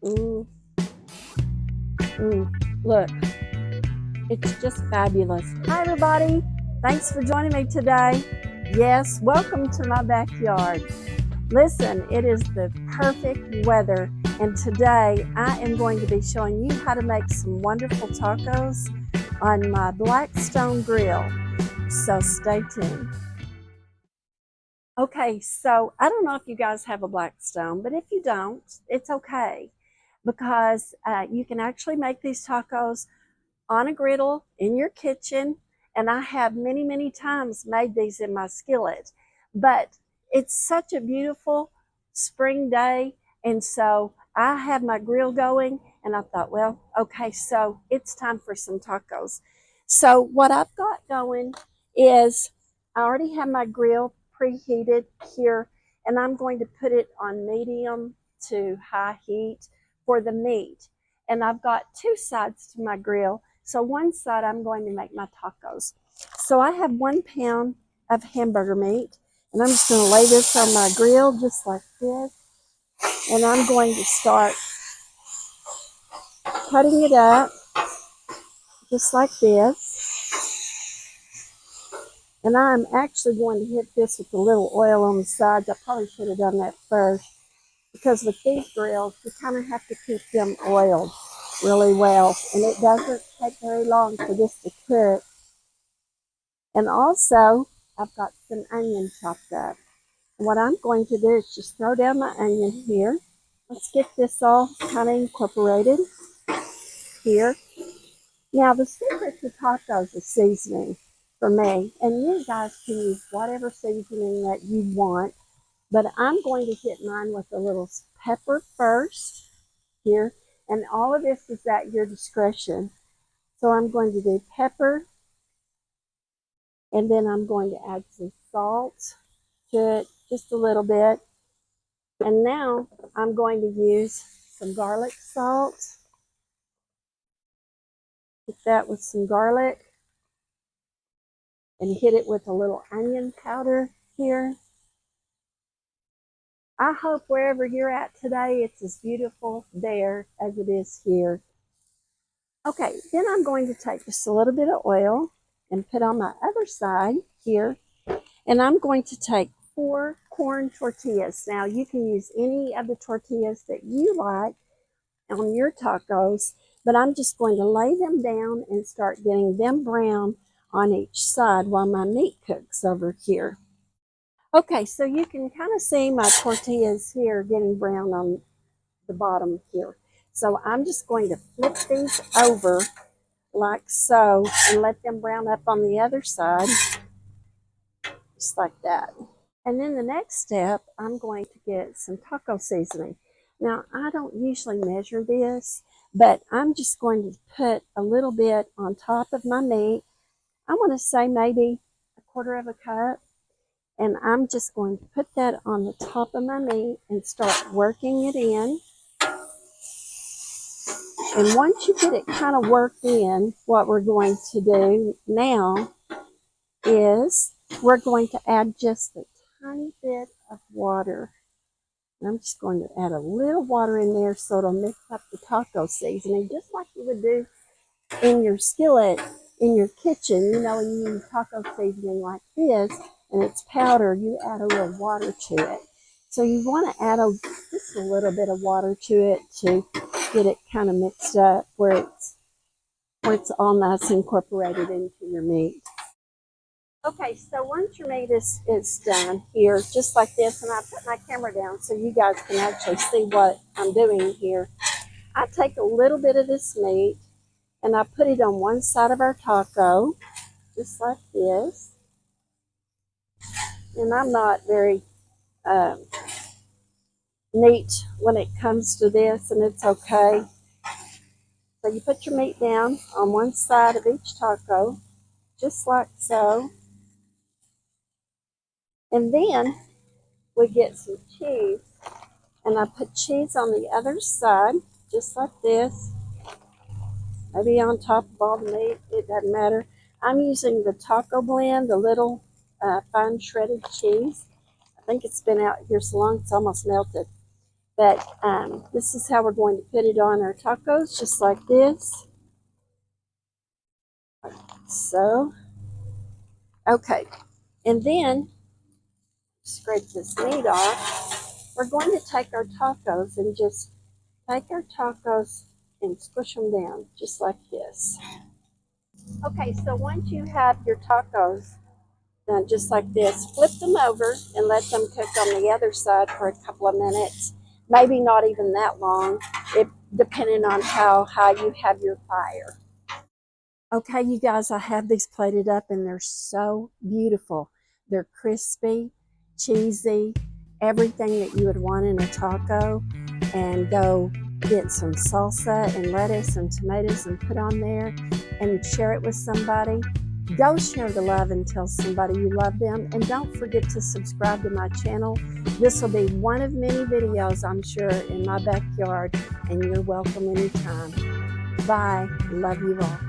Mm, Look, it's just fabulous. Hi, everybody. Thanks for joining me today. Yes, welcome to my backyard. Listen, it is the perfect weather, and today I am going to be showing you how to make some wonderful tacos on my Blackstone grill. So stay tuned. Okay, so I don't know if you guys have a Blackstone, but if you don't, it's okay because you can actually make these tacos on a griddle in your kitchen. And I have many times made these in my skillet. But it's such a beautiful spring day. And so I had my grill going and I thought, well, okay, so it's time for some tacos. So what I've got going is I already have my grill preheated here, and I'm going to put it on medium to high heat for the meat. And I've got two sides to my grill. So one side I'm going to make my tacos. So I have 1 pound of hamburger meat, and I'm just going to lay this on my grill just like this. And I'm going to start cutting it up just like this. And I'm actually going to hit this with a little oil on the sides. I probably should have done that first, because with these grills, you kind of have to keep them oiled really well. And it doesn't take very long for this to cook. And also, I've got some onion chopped up. And what I'm going to do is just throw down my onion here. Let's get this all kind of incorporated here. Now, the secret to tacos is seasoning for me. And you guys can use whatever seasoning that you want. But I'm going to hit mine with a little pepper first here. And all of this is at your discretion. So I'm going to do pepper. And then I'm going to add some salt to it, just a little bit. And now I'm going to use some garlic salt. Hit that with some garlic. And hit it with a little onion powder here. I hope wherever you're at today, it's as beautiful there as it is here. Okay, then I'm going to take just a little bit of oil and put on my other side here. And I'm going to take 4 corn tortillas. Now, you can use any of the tortillas that you like on your tacos, but I'm just going to lay them down and start getting them brown on each side while my meat cooks over here. Okay, so you can kind of see my tortillas here getting brown on the bottom here. So I'm just going to flip these over like so and let them brown up on the other side, just like that. And then the next step, I'm going to get some taco seasoning. Now, I don't usually measure this, but I'm just going to put a little bit on top of my meat. I want to say maybe 1/4 of a cup. And I'm just going to put that on the top of my meat and start working it in. And once you get it kind of worked in, what we're going to do now is we're going to add just a tiny bit of water. And I'm just going to add a little water in there so it'll mix up the taco seasoning, just like you would do in your skillet in your kitchen. You know, when you use taco seasoning like this and it's powder, you add a little water to it. So you want to add just a little bit of water to it to get it kind of mixed up where it's all nice incorporated into your meat. Okay, so once your meat is done here, just like this, and I put my camera down so you guys can actually see what I'm doing here. I take a little bit of this meat and I put it on one side of our taco, just like this. And I'm not very neat when it comes to this, and it's okay. So you put your meat down on one side of each taco, just like so. And then we get some cheese, and I put cheese on the other side, just like this. Maybe on top of all the meat, it doesn't matter. I'm using the taco blend, the little fine shredded cheese. I think it's been out here so long it's almost melted. But this is how we're going to put it on our tacos, just like this. So, okay. And then, scrape this meat off. We're going to take our tacos and just take our tacos and squish them down, just like this. Okay, so once you have your tacos done just like this, flip them over and let them cook on the other side for a couple of minutes. Maybe not even that long, depending on how high you have your fire. Okay, you guys, I have these plated up and they're so beautiful. They're crispy, cheesy, everything that you would want in a taco. And go get some salsa and lettuce and tomatoes and put on there and share it with somebody. Go share the love and tell somebody you love them. And don't forget to subscribe to my channel. This will be one of many videos, I'm sure, in my backyard. And you're welcome anytime. Bye. Love you all.